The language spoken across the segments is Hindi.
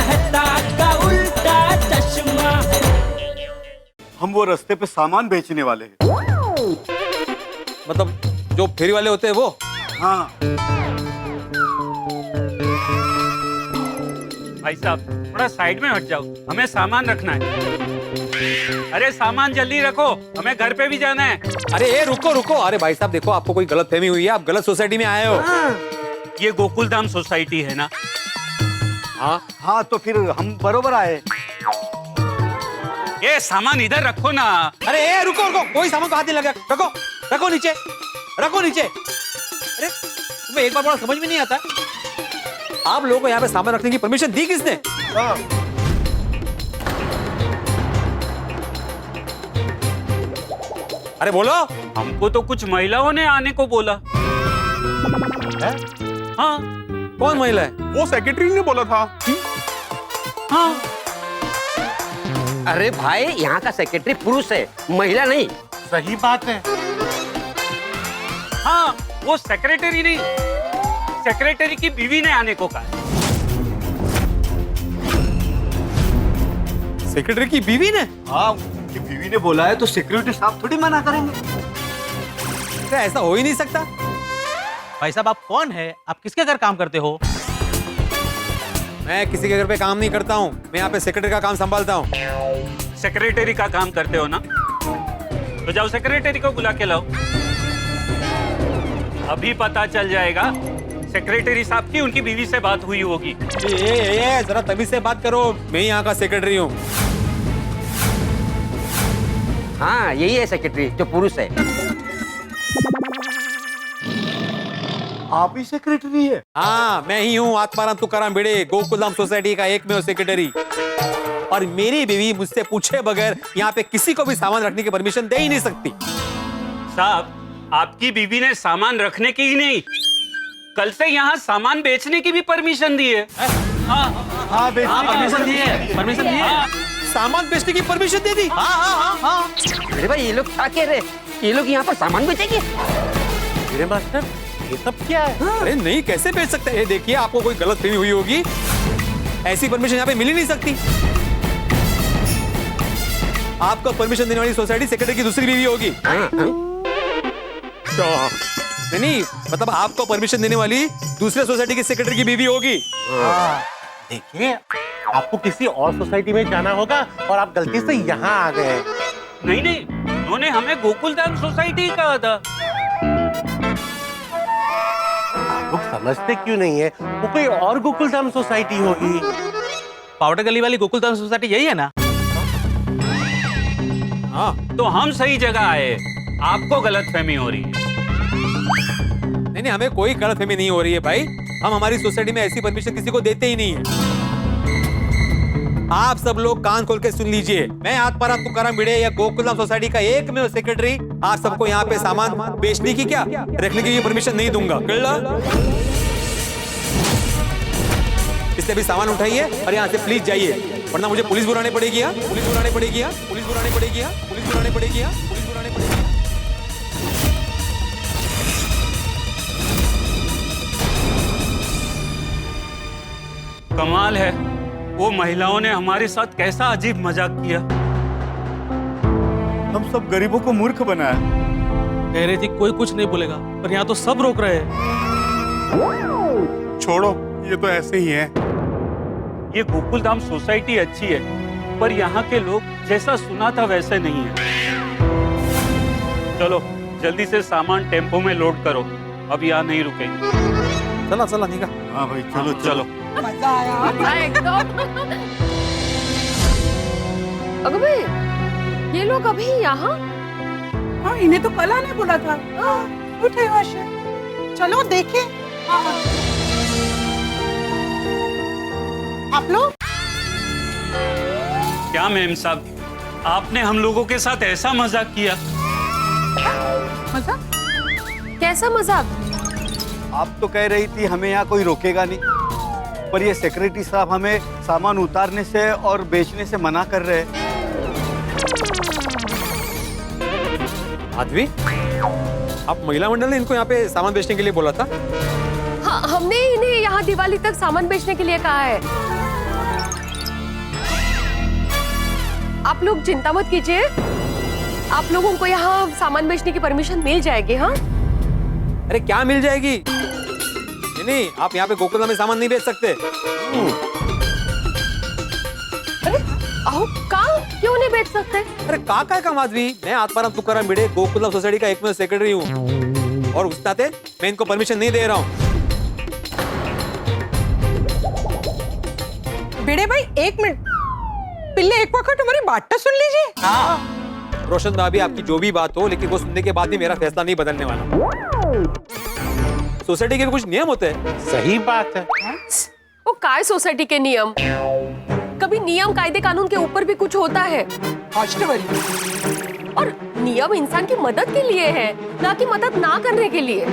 मेहता का उल्टा चश्मा। हम वो रास्ते पे सामान बेचने वाले हैं। मतलब जो फेरी वाले होते हैं वो? हाँ। भाई साहब थोड़ा साइड में हट जाओ, हमें सामान रखना है। अरे सामान जल्दी रखो, हमें घर पे भी जाना है। अरे ए, रुको रुको। अरे भाई साहब देखो, आपको कोई गलत फहमी हुई है, आप गलत सोसाइटी में आए हो। ये गोकुलधाम सोसाइटी है ना? हाँ हाँ, तो फिर हम बरोबर आए। ये सामान इधर रखो ना। अरे ए, रुको रुको, कोई सामान को हाथ नहीं लगा। रखो रखो नीचे, रखो नीचे। अरे तुम्हें एक बार बड़ा समझ में नहीं आता, आप लोगों को यहाँ पे सामान रखने की परमिशन दी किसने? अरे बोलो। हमको तो कुछ महिलाओं ने आने को बोला है? हाँ। कौन महिला है? वो सेक्रेटरी ने बोला था। हाँ। अरे भाई यहाँ का सेक्रेटरी पुरुष है, महिला नहीं। सही बात है। हाँ वो सेक्रेटरी नहीं, सेक्रेटरी की बीवी ने आने को कहा। सेक्रेटरी की बीवी ने? हाँ, उनकी बीवी ने बोला है तो सिक्योरिटी साहब थोड़ी मना करेंगे। तो ऐसा हो ही नहीं सकता। भाई साहब आप कौन है? आप किसके घर काम करते हो? मैं किसी के घर पे काम नहीं करता हूँ, मैं यहाँ पे सेक्रेटरी का काम संभालता हूँ। सेक्रेटरी का काम करते हो ना, तो जाओ सेक्रेटरी को बुला के लाओ। अभी पता चल जाएगा सेक्रेटरी साहब की उनकी बीवी से बात हुई होगी। जरा तमीज से बात करो, मैं यहाँ का सेक्रेटरी हूँ। हाँ यही है सेक्रेटरी जो पुरुष है। आप ही सेक्रेटरी है? हाँ मैं ही हूँ, आत्माराम तुकाराम भिड़े, गोकुलधाम सोसाइटी का एकमेव सेक्रेटरी। और मेरी बीवी मुझसे पूछे बगैर यहाँ पे किसी को भी सामान रखने की परमिशन दे ही नहीं सकती। साहब आपकी बीवी ने सामान रखने की ही नहीं, कल से यहाँ सामान बेचने की भी परमिशन दी है। हाँ, परमिशन दी है, परमिशन दी है। सामान बेचने की परमिशन दे दी? हाँ। अरे भाई ये लोग क्या कह रहे? ये लोग यहाँ पर सामान बेचेंगे? अरे मास्टर ये सब क्या है? अरे नहीं, कैसे बेच सकते हैं? देखिए आपको कोई गलत फहमी हुई होगी, ऐसी परमिशन यहाँ पे मिल ही नहीं सकती। आपको परमिशन देने वाली सोसाइटी सेक्रेटरी की दूसरी बीवी होगी। नहीं, मतलब आपको परमिशन देने वाली दूसरे सोसाइटी की सेक्रेटरी की बीवी होगी। देखिए आपको किसी और सोसाइटी में जाना होगा और आप गलती से यहाँ आ गए। नहीं, उन्होंने हमें गोकुलधाम सोसाइटी कहा था। लोग समझते क्यों नहीं है? वो कोई और गोकुलधाम सोसाइटी होगी। पाउडर गली वाली गोकुलधाम सोसाइटी यही है ना? हाँ तो हम सही जगह आए, आपको गलतफहमी हो रही है। नहीं, हमें कोई गलतफहमी नहीं हो रही है भाई, हम हमारी सोसाइटी में ऐसी परमिशन किसी को देते ही नहीं है। आप सब लोग कान खोल के सुन लीजिए, मैं आत्माराम तुकाराम भिड़े या गोकुलधाम सोसाइटी का एकमेव सेक्रेटरी आप सबको यहाँ पे सामान बेचने की क्या रखने की परमिशन नहीं दूंगा। इसलिए भी सामान उठाइए और यहाँ से प्लीज जाइए, वरना मुझे पुलिस बुलाने पड़ेगी। पुलिस बुलाने पड़ेगी, पुलिस बुलाने पड़ेगी, पुलिस बुलाने पड़ेगी, पुलिस बुलाने पड़ेगी। कमाल है, वो महिलाओं ने हमारे साथ कैसा अजीब मजाक किया। हम सब गरीबों को मूर्ख बनाया। कह रही थी कोई कुछ नहीं बोलेगा, पर यहाँ तो सब रोक रहे हैं। छोड़ो, ये तो ऐसे ही है। ये गोकुलधाम सोसाइटी अच्छी है, पर यहाँ के लोग जैसा सुना था वैसे नहीं है। चलो जल्दी से सामान टेम्पो में लोड करो, अब यहाँ नहीं रुकेंगे। चला चला निका। हाँ भाई चलो चलो। मजा आया एकदम। अगं भाई, ये लोग अभी यहाँ? हाँ, इन्हें तो कल आने बोला था। उठे यहाँ से, चलो देखें। आप लोग क्या मेम साहब, आपने हम लोगों के साथ ऐसा मजाक किया? मजाक? कैसा मजाक? आप तो कह रही थी हमें यहाँ कोई रोकेगा नहीं, पर ये सेक्रेटरी साहब हमें सामान उतारने से और बेचने से मना कर रहे हैं। आदमी, आप महिला मंडल ने इनको यहाँ पे सामान बेचने के लिए बोला था? हाँ, हमने इन्हें यहाँ दिवाली तक सामान बेचने के लिए कहा है। आप लोग चिंता मत कीजिए, आप लोगों को यहाँ सामान बेचने की परमिशन मिल जाएगी। हाँ अरे क्या मिल जाएगी? नहीं, आप यहाँ पे गोकुलधाम में सामान नहीं बेच सकते। अरे आओ, कहाँ क्यों नहीं बेच सकते? अरे का का माधवी, मैं आत्माराम तुकाराम भिड़े गोकुलधाम सोसाइटी का एकमेव सेक्रेटरी हूँ और उस नाते मैं इनको परमिशन नहीं दे रहा हूँ। भिड़े भाई एक मिनट, पिल्ले एक वक्त हमारी बात तो सुन लीजिए। रोशन भाभी, आपकी जो भी बात हो, लेकिन वो सुनने के बाद भी मेरा फैसला नहीं बदलने वाला। सोसाइटी के भी कुछ नियम होते हैं। सही बात है। वो काय सोसाइटी के नियम, कभी नियम कायदे कानून के ऊपर भी कुछ होता है। और नियम इंसान की मदद के लिए है, ना कि मदद ना करने के लिए।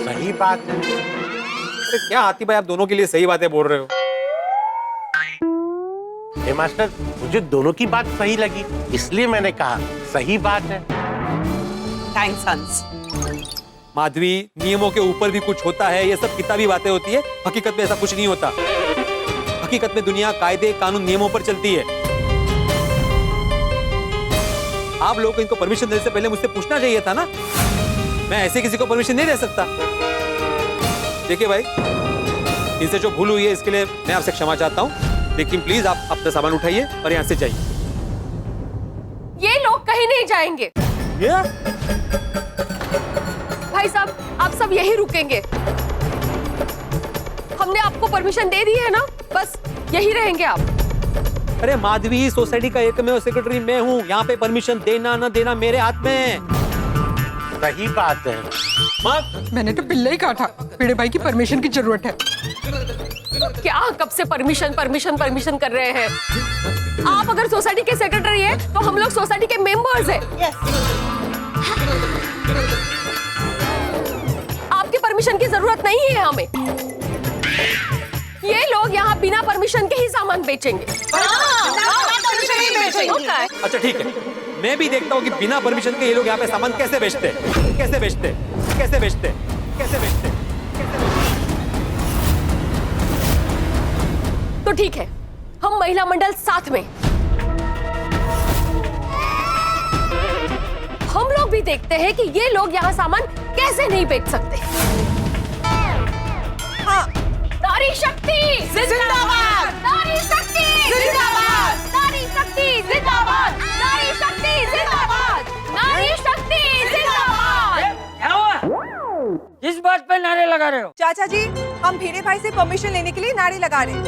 सही बात है। अरे क्या हाथी भाई, आप दोनों के लिए सही बातें बोल रहे हो। हे मास्टर, मुझे दोनों की बात सही लगी, इसलिए मैंने कहा सही बात है। थैंक्स हंस। माधवी, नियमों के ऊपर भी कुछ होता है, ये सब किताबी बातें होती है। हकीकत में ऐसा कुछ नहीं होता। हकीकत में दुनिया कायदे कानून नियमों पर चलती है। आप लोगों को इनको परमिशन देने से पहले मुझसे पूछना चाहिए था ना। मैं ऐसे किसी को परमिशन नहीं दे सकता। देखिए भाई, इनसे जो भूल हुई है इसके लिए मैं आपसे क्षमा चाहता हूँ, लेकिन प्लीज आप अपना सामान उठाइए और यहाँ से जाइए। ये लोग कहीं नहीं जाएंगे। भाई साहब, आप सब यही रुकेंगे। हमने आपको परमिशन दे दी है ना, बस यही रहेंगे आप। अरे माधवी, सोसाइटी का एकमेव सेक्रेटरी मैं हूँ, यहाँ पे परमिशन देना ना देना मेरे हाथ में है। सही बात है। मैंने तो पिल्ले ही कहा था भिड़े भाई की परमिशन की जरूरत है। क्या कब से परमिशन परमिशन परमिशन कर रहे हैं? आप अगर सोसाइटी के सेक्रेटरी है तो हम लोग सोसाइटी के मेंबर्स हैं। आपकी परमिशन की जरूरत नहीं है हमें। ये लोग यहाँ बिना परमिशन के ही सामान बेचेंगे। अच्छा ठीक है, मैं भी देखता हूँ कि बिना परमिशन के ये लोग यहाँ पे सामान कैसे बेचते हैं, कैसे बेचते हैं, कैसे बेचते हैं, कैसे बेचते हैं। तो ठीक है, हम महिला मंडल साथ में, हम लोग भी देखते हैं कि ये लोग यहाँ सामान कैसे नहीं बेच सकते। हाँ, नारी शक्ति जिंदाबाद, नारी शक्ति जिंदाबाद, नारी शक्ति जिंदाबाद, नारी शक्ति जिंदाबाद, नारी शक्ति जिंदाबाद। क्या हुआ? किस बात पे नारे लगा रहे हो? चाचा जी, हम भिड़े भाई से परमिशन लेने के लिए नारे लगा रहे हैं।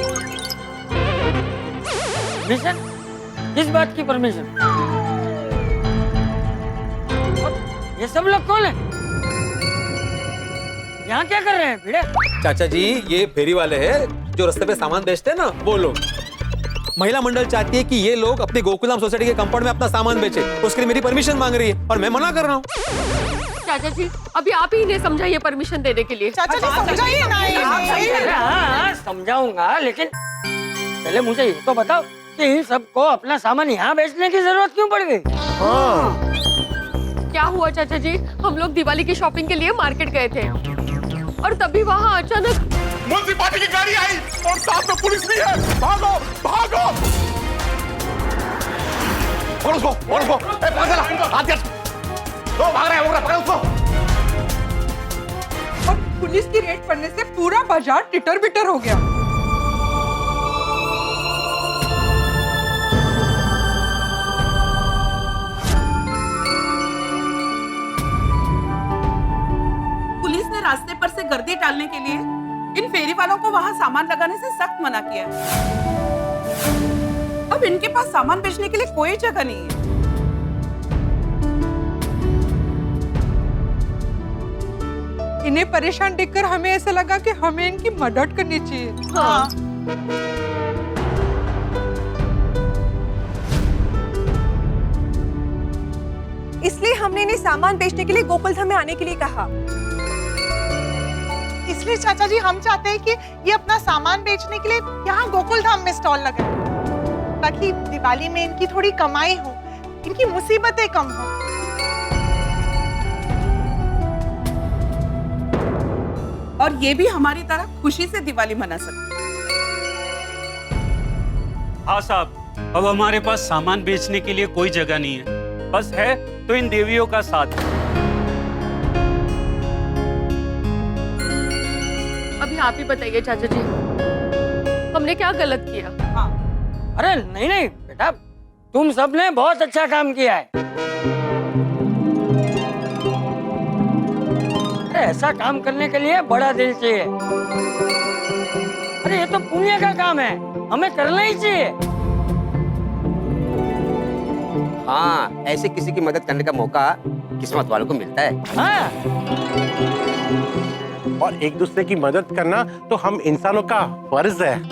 परमिशन? किस बात की परमिशन? ये सब लोग कौन है? यहाँ क्या कर रहे हैं भिड़े? चाचा जी, ये फेरी वाले हैं जो रास्ते पे सामान बेचते हैं ना, वो लोग। महिला मंडल चाहती है कि ये लोग अपने गोकुलधाम सोसाइटी के कंपाउंड में अपना सामान बेचे, उसके लिए मेरी परमिशन मांग रही है और मैं मना कर रहा हूँ। चाचा जी, अभी आप ही इन्हें समझाइए परमिशन देने के लिए। चाचा जी समझाइए ना। हाँ, समझाऊंगा, लेकिन पहले मुझे ये तो बताओ कि इन सबको अपना सामान यहाँ बेचने की जरूरत क्यों पड़ गई? क्या हुआ चाचा जी, हम लोग दिवाली की शॉपिंग के लिए मार्केट गए थे और तभी वहाँ अचानक म्युनिसिपैलिटी की गाड़ी आई और साथ में पुलिस भी है। भागो भागो, पकड़ो उसको, पकड़ो उसको, पकड़ चला, हाथ कर, दो भाग रहे हैं, पकड़ो उसको। और पुलिस की रेड पड़ने से पूरा बाजार टिटर बिटर हो गया। पुलिस ने रास्ते पर से गर्दी टालने के लिए इन फेरी वालों को वहां सामान लगाने से सख्त मना किया है। अब इनके पास सामान बेचने के लिए कोई जगह नहीं है। इन्हें परेशान देखकर हमें ऐसा लगा कि हमें इनकी मदद करनी चाहिए। हाँ। इसलिए हमने इन्हें सामान बेचने के लिए गोकुलधाम में आने के लिए कहा। इसलिए चाचा जी, हम चाहते हैं कि ये अपना सामान बेचने के लिए यहाँ गोकुलधाम में स्टॉल लगाए, ताकि दिवाली में इनकी थोड़ी कमाई हो, इनकी मुसीबतें कम हो। और ये भी हमारी तरह खुशी से दिवाली मना सकते। हाँ साहब, अब हमारे पास सामान बेचने के लिए कोई जगह नहीं है, बस है तो इन देवियों का साथ। अभी आप ही बताइए चाचा जी, हमने क्या गलत किया? अरे नहीं नहीं बेटा, तुम सबने बहुत अच्छा काम किया है। अरे ऐसा काम करने के लिए बड़ा दिल चाहिए। अरे ये तो पुण्य का काम है, हमें करना ही चाहिए। हाँ, ऐसे किसी की मदद करने का मौका किस्मत वालों को मिलता है। हाँ। और एक दूसरे की मदद करना तो हम इंसानों का फर्ज है।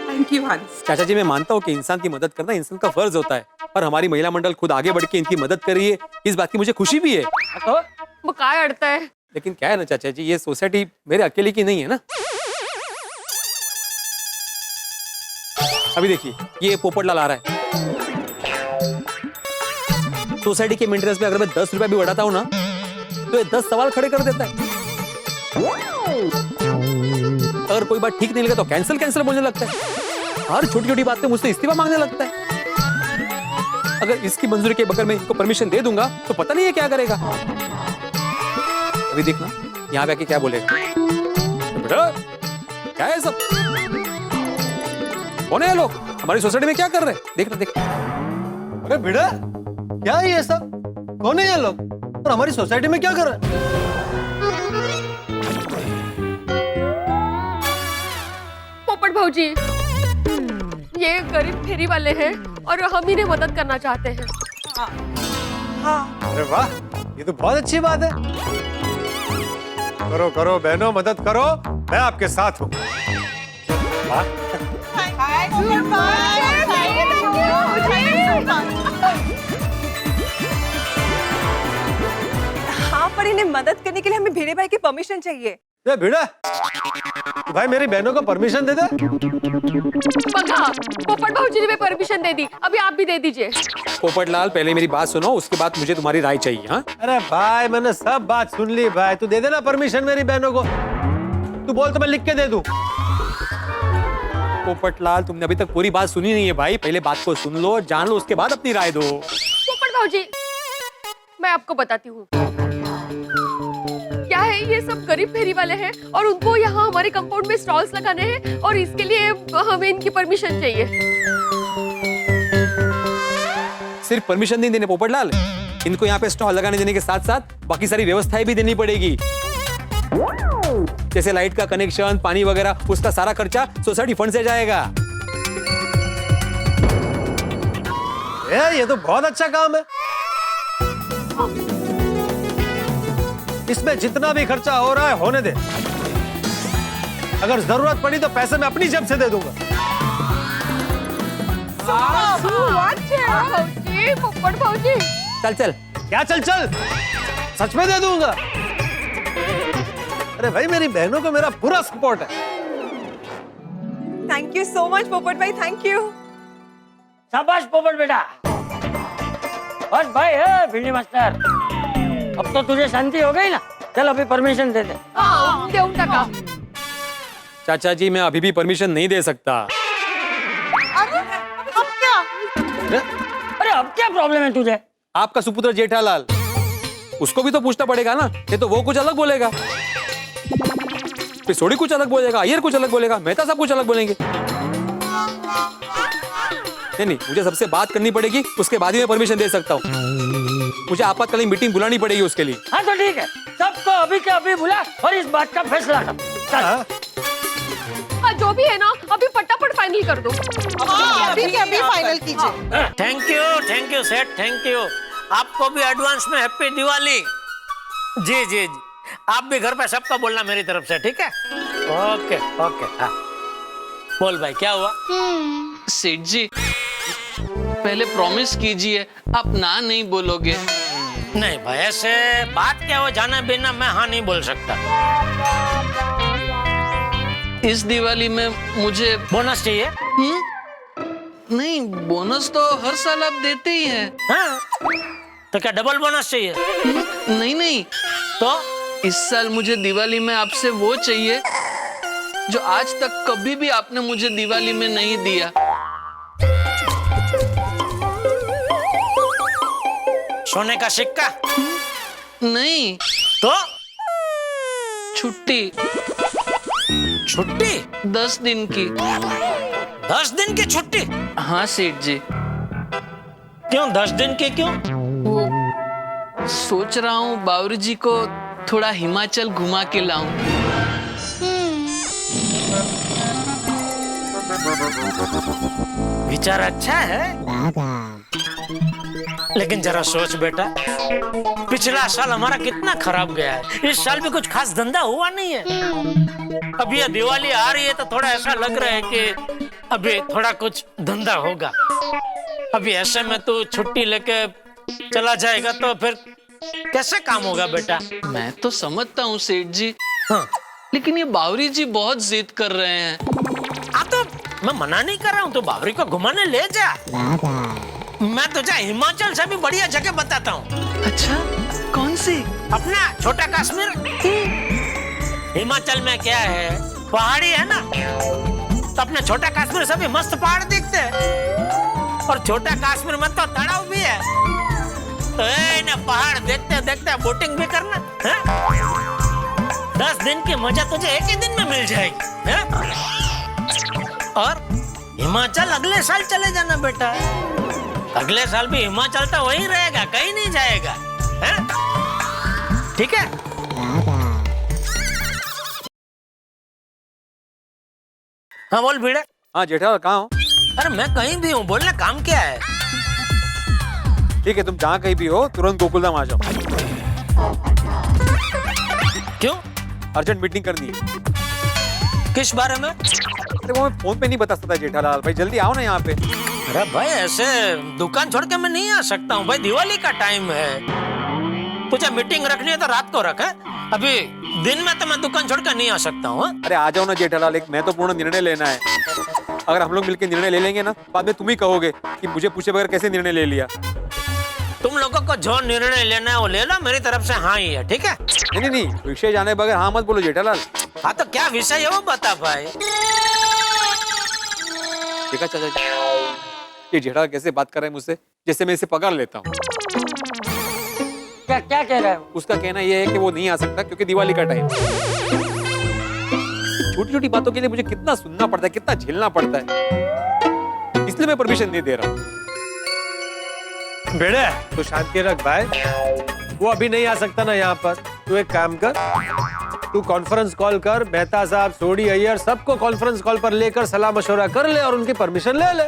थैंक यू हंस। चाचा जी, मैं मानता हूँ कि इंसान की मदद करना इंसान का फर्ज होता है, पर हमारी महिला मंडल खुद आगे बढ़ के इनकी मदद कर रही है, इस बात की मुझे खुशी भी है। तो वो काय अड़ता है? लेकिन क्या है ना चाचा जी, ये सोसाइटी मेरे अकेले की नहीं है ना। अभी देखिए, ये पोपटलाल आ रहा है। सोसाइटी के मेंटेनेंस में अगर मैं 10 रुपया भी बढ़ाता हूँ ना, तो ये 10 सवाल खड़े कर देता है। अगर कोई बात ठीक नहीं लगे तो कैंसिल कैंसिल बोलने लगता है। हर छोटी छोटी बात पे मुझसे इस्तीफा मांगने लगता है। अगर इसकी मंजूरी के बगैर मैं इसको परमिशन दे दूंगा तो पता नहीं है क्या करेगा। अभी देखना यहाँ पे आके क्या बोलेगा। बेटा क्या है सब, कौन है ये लोग, हमारी सोसाइटी में क्या कर रहे हैं? देखना देखना। अरे बेटा क्या है ये सब, कौन है ये लोग और हमारी सोसाइटी में क्या कर रहे हैं? पोपट भाऊजी, ये गरीब फेरी वाले हैं और हम इन्हें मदद करना चाहते हैं। अरे वाह, ये तो बहुत अच्छी बात है। करो करो बहनों, मदद करो, मैं आपके साथ हूँ। हाँ, पर इन्हें मदद करने के लिए हमें भिड़े भाई की परमिशन चाहिए। ये भिड़ा, भाई मेरी बहनों को परमिशन दे दे। बघा, पोपट भाऊजी ने परमिशन दे दी, अभी आप भी दे दीजिए। पोपटलाल, पहले मेरी बात सुनो, उसके बाद मुझे तुम्हारी राय चाहिए। हाँ, अरे भाई मैंने सब बात सुन ली भाई, तू दे देना परमिशन मेरी बहनों को। तू बोल तो मैं लिख के दे दूं। पोपटलाल, तुमने अभी तक पूरी बात सुनी नहीं है भाई, पहले बात को सुन लो, जान लो, उसके बाद अपनी राय दो। पोपट भाऊजी, मैं आपको बताती हूँ क्या है। ये सब गरीब फेरी वाले हैं और उनको यहाँ हमारे कंपाउंड में स्टॉल्स लगाने हैं और इसके लिए हमें इनकी परमिशन चाहिए। सिर्फ परमिशन नहीं देने पोपटलाल, इनको यहाँ पे स्टॉल लगाने देने के साथ साथ बाकी सारी व्यवस्थाएं भी देनी पड़ेगी, जैसे लाइट का कनेक्शन, पानी वगैरह, उसका सारा खर्चा सोसाइटी फंड से जाएगा। ये तो बहुत अच्छा काम है। इसमें जितना भी खर्चा हो रहा है होने दे, अगर जरूरत पड़ी तो पैसे मैं अपनी जेब से दे दूंगा। भाऊजी, पोपट भाऊजी, चल चल। क्या चल चल, सच में दे दूंगा। अरे भाई मेरी बहनों को मेरा पूरा सपोर्ट है। थैंक यू सो मच पोपट भाई, थैंक यू। शाबाश पोपट बेटा। बस भाई है भिंडी मास्टर, अब तो तुझे शांति हो गई ना, चल अभी परमिशन दे दे। हाँ, देऊन टाका। चाचा जी, मैं अभी भी परमिशन नहीं दे सकता। अरे अब क्या? अरे अब क्या प्रॉब्लम है तुझे? आपका सुपुत्र जेठालाल, उसको भी तो पूछना पड़ेगा ना, ये तो वो कुछ अलग बोलेगा, पिसोड़ी कुछ अलग बोलेगा, अय्यर कुछ अलग बोलेगा, मेहता साहब कुछ अलग बोलेंगे। नहीं, मुझे सबसे बात करनी पड़ेगी, उसके बाद ही मैं परमिशन दे सकता हूँ। मुझे आपातकालीन मीटिंग बुलानी पड़ेगी उसके लिए। हाँ तो ठीक है, सबको अभी के अभी बुला और इस बात का फैसला कर। चल। हाँ, जो भी है ना, अभी फटाफट फाइनल कर दो। हाँ, अभी के अभी फाइनल कीजिए। थैंक यू सेठ, थैंक यू। आपको भी एडवांस में हैप्पी दिवाली। जी जी जी, आप भी घर पे सबका बोलना मेरी तरफ से, ठीक है? Okay okay. हाँ बोल भाई, क्या हुआ? सेठ जी, पहले प्रॉमिस कीजिए आप ना नहीं बोलोगे। नहीं भाई, ऐसे बात क्या हो, जाना बिना मैं हाँ नहीं बोल सकता। इस दिवाली में मुझे बोनस चाहिए? नहीं, बोनस तो हर साल आप देते ही हैं। हाँ? तो क्या डबल बोनस चाहिए? नहीं नहीं, तो इस साल मुझे दिवाली में आपसे वो चाहिए जो आज तक कभी भी आपने मुझे दिवाली में नहीं दिया। सोने का सिक्का? नहीं तो छुट्टी छुट्टी? 10 दिन की। 10 दिन की छुट्टी? हाँ सेठ जी। क्यों 10 दिन की क्यों? वो सोच रहा हूँ बावरी जी को थोड़ा हिमाचल घुमा के लाऊं। विचार अच्छा है, लेकिन जरा सोच बेटा, पिछला साल हमारा कितना खराब गया है। इस साल भी कुछ खास धंधा हुआ नहीं है। अब ये दिवाली आ रही है तो थोड़ा ऐसा लग रहा है कि अभी थोड़ा कुछ धंधा होगा। अभी ऐसे में तू छुट्टी लेके चला जाएगा तो फिर कैसे काम होगा बेटा? मैं तो समझता हूँ सेठ जी। हाँ। लेकिन ये बावरी जी बहुत जिद कर रहे हैं। हाँ तो मैं मना नहीं कर रहा हूँ, तो बावरी को घुमाने ले जा। मैं तुझे हिमाचल से भी बढ़िया जगह बताता हूँ। अच्छा, कौन सी? अपना छोटा कश्मीर। हिमाचल में क्या है, पहाड़ी है ना, तो अपने छोटा कश्मीर से भी मस्त पहाड़ दिखते हैं। और छोटा कश्मीर में तो तालाब भी है, तो ना पहाड़ देखते देखते बोटिंग भी करना है? 10 दिन की मजा तुझे एक ही दिन में मिल जाएगी है? और हिमाचल अगले साल चले जाना बेटा। अगले साल भी हिमाचल तो वहीं रहेगा, कहीं नहीं जाएगा है? ठीक है? हाँ बोल भिड़े। हाँ जेठालाल कहाँ हो? अरे मैं कहीं भी हूँ, बोलना काम क्या है? ठीक है, तुम जहाँ कहीं भी हो तुरंत गोकुलधाम आ जाओ। क्यों? अर्जेंट मीटिंग करनी है। किस बारे में? अरे वो मैं फोन पे नहीं बता सकता जेठालाल भाई, जल्दी आओ ना यहाँ पे। अरे भाई ऐसे दुकान छोड़ के मैं नहीं आ सकता हूँ भाई, दिवाली का टाइम है। तुझे मीटिंग रखनी है तो रात को रख है, अभी दिन में तो मैं दुकान छोड़ के नहीं आ सकता हूँ। अरे आ जाओ ना जेठालाल, एक महत्वपूर्ण निर्णय लेना है। अगर हम लोग मिलकर निर्णय ले लेंगे ना, बाद में तुम ही कहोगे कि मुझे पूछे बगैर कैसे निर्णय ले लिया। तुम लोगों को जो निर्णय लेना है वो ले लो, मेरी तरफ से हाँ ही है, ठीक है? नहीं नहीं, विषय जाने बगैर हाँ मत बोलो जेठालाल। हाँ तो क्या विषय है वो बता भाई। देखा चाचा जी, ये जेठालाल कैसे बात कर रहा है मुझसे, जैसे मैं इसे पकड़ लेता हूँ। क्या क्या कह रहा है? उसका कहना यह है कि वो नहीं आ सकता क्योंकि दिवाली का टाइम। छोटी छोटी बातों के लिए मुझे कितना सुनना पड़ता है, कितना झेलना पड़ता है, इसलिए मैं परमिशन नहीं दे रहा हूँ। बेड़े तो शांति रख भाई, वो अभी नहीं आ सकता ना यहाँ पर। तू एक काम कर, तू कॉन्फ्रेंस कॉल कर, मेहता साहब, सोडी, अय्यर सबको कॉन्फ्रेंस कॉल पर लेकर सलाह मशवरा कर ले और उनकी परमिशन ले ले।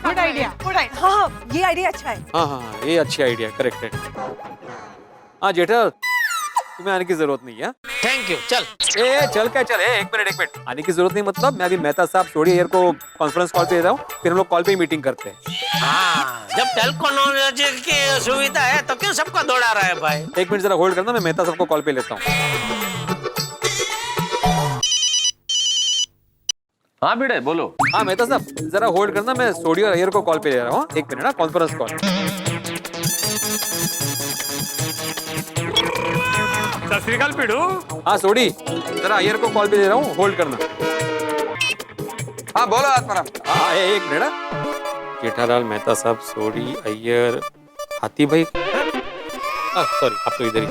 Good idea, good idea. हाँ ये आइडिया अच्छा है। हाँ हाँ, ये अच्छी आइडिया, करेक्ट है। हाँ जेठा, तुम्हें आने की जरूरत नहीं है। Thank you. चल चल क्या चल, एक मिनट आने की जरूरत नहीं मतलब मैं अभी मेहता साहब, सोडी, अय्यर को कॉन्फ्रेंस कॉल पे दे रहा हूँ, फिर हम लोग कॉल पे ही मीटिंग करते हैं। हाँ, जब टेलीकॉन्फ्रेंस की सुविधा है तो क्यों सबको दौड़ा रहा है भाई? एक मिनट जरा होल्ड करना, मैं मेहता साहब को कॉल पे लेता हूँ। हाँ भिड़े बोलो। हाँ मेहता साहब जरा होल्ड करना, मैं सोडी और अय्यर को कॉल पे ले रहा हूँ। एक मिनट ना, कॉन्फ्रेंस कॉल। सत श्री अकाल पिड़ू। हाँ सोडी, जरा अय्यर को कॉल पे ले रहा हूँ, होल्ड करना। हाँ बोलो आत्माराम। हाँ एक मिनट। जेठालाल, मेहता साहब, सोडी, अय्यर, हाथी भाई, सॉरी आप तो इधर ही,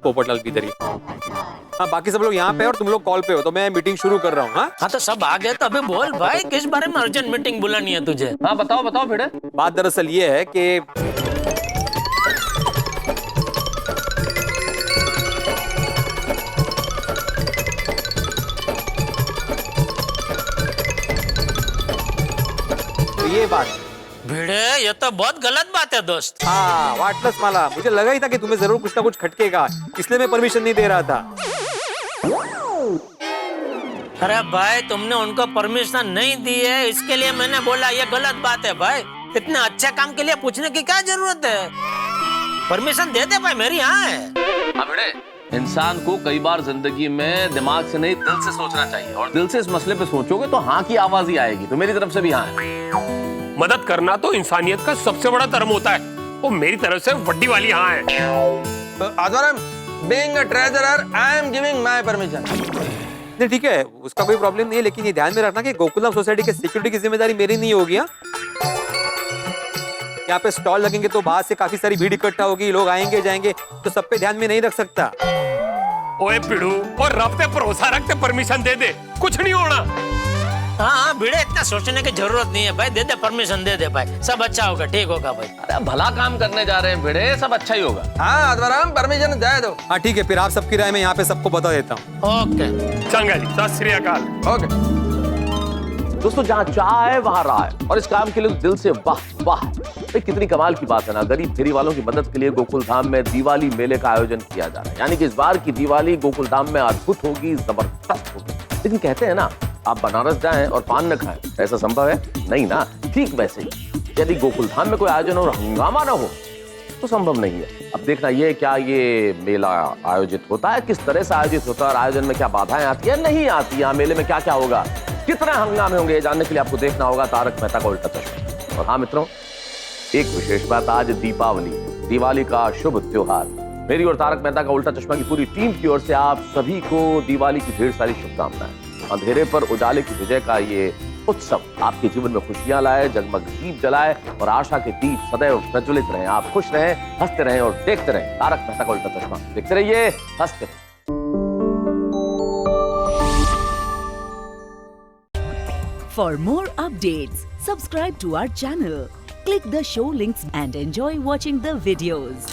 पोपटलाल भी इधर ही। हाँ बाकी सब लोग यहाँ पे और तुम लोग कॉल पे हो, तो मैं मीटिंग शुरू कर रहा हूँ। हाँ तो सब आ गए तो अभी बोल भाई, किस बारे में अर्जेंट मीटिंग बुलानी है तुझे? हाँ बताओ बताओ भिड़े। बात दरअसल ये है कि ये बात भिड़े, ये तो बहुत गलत बात है दोस्त। हाँ वाटलंच मला, मुझे लगा ही था कि तुम्हें जरूर कुछ ना कुछ खटकेगा, इसलिए मैं परमिशन नहीं दे रहा था। अरे भाई तुमने उनको परमिशन नहीं दी है, इसके लिए मैंने बोला ये गलत बात है भाई। इतने अच्छे काम के लिए पूछने की क्या जरूरत है? परमिशन दे दे भाई, मेरी यहाँ है। हाँ भिड़े, इंसान को कई बार जिंदगी में दिमाग से नहीं दिल से सोचना चाहिए, और दिल से इस मसले पे सोचोगे तो हाँ की आवाज ही आएगी। तो मेरी तरफ से भी हाँ है। मदद करना तो इंसानियत का सबसे बड़ा धर्म होता है, वो मेरी तरफ से वड्डी वाली हाँ है। Atmaram, being a treasurer, I am giving my permission. नहीं ठीक है, उसका कोई प्रॉब्लम नहीं है, लेकिन ये ध्यान में रखना कि गोकुलधाम सोसाइटी के सिक्योरिटी की जिम्मेदारी मेरी नहीं होगी। यहाँ पे स्टॉल लगेंगे तो बाहर से काफी सारी भीड़ इकट्ठा होगी, लोग आएंगे जाएंगे, तो सब पे ध्यान में नहीं रख सकता। ओए पिड़ू, और रब पे भरोसा रखते परमिशन दे दे, कुछ नहीं होना। हाँ भिड़े, इतना सोचने की जरूरत नहीं है भाई, दे दे परमिशन, दे दे भाई, सब अच्छा होगा, ठीक होगा भाई। अरे भला काम करने जा रहे हैं भिड़े, सब अच्छा ही होगा। हाँ आत्माराम, परमिशन दे दो। हाँ ठीक है, फिर आप सबकी राय में यहाँ पे सबको बता देता हूँ। ओके चंगा जी, सत श्री अकाल। ओके दोस्तों, जहाँ चाह है वहाँ राह है, और इस काम के लिए दिल से वाह वाह। भाई कितनी कमाल की बात है ना, गरीब फेरी वालों की मदद के लिए गोकुल धाम में दिवाली मेले का आयोजन किया जा रहा है। यानी कि इस बार की दिवाली गोकुल धाम में अद्भुत होगी, जबरदस्त होगी। लेकिन कहते हैं ना, आप बनारस जाएं और पान न खाएं, ऐसा संभव है? नहीं ना। ठीक वैसे ही यदि गोकुल धाम में कोई आयोजन और हंगामा ना हो तो संभव नहीं है। अब देखना ये, क्या ये मेला आयोजित होता है, किस तरह से आयोजित होता है, और आयोजन में क्या बाधाएं आती है नहीं आती है, मेले में क्या क्या होगा, कितने हंगामे होंगे, ये जानने के लिए आपको देखना होगा तारक मेहता का उल्टा चश्मा। और हाँ मित्रों, एक विशेष बात, आज दीपावली, दिवाली का शुभ त्योहार। मेरी और तारक मेहता का उल्टा चश्मा की पूरी टीम की ओर से आप सभी को दिवाली की ढेर सारी शुभकामनाएं। अंधेरे पर उजाले की विजय का ये उत्सव आपके जीवन में खुशियां लाए, जगमग दीप जलाए, और आशा के दीप सदैव प्रज्वलित रहें। आप खुश रहें, हंसते रहें और देखते रहें तारक मेहता का उल्टा चश्मा। देखते रहिए, हंसते रहिए। For more updates, subscribe to our channel, click the show links and enjoy watching the videos.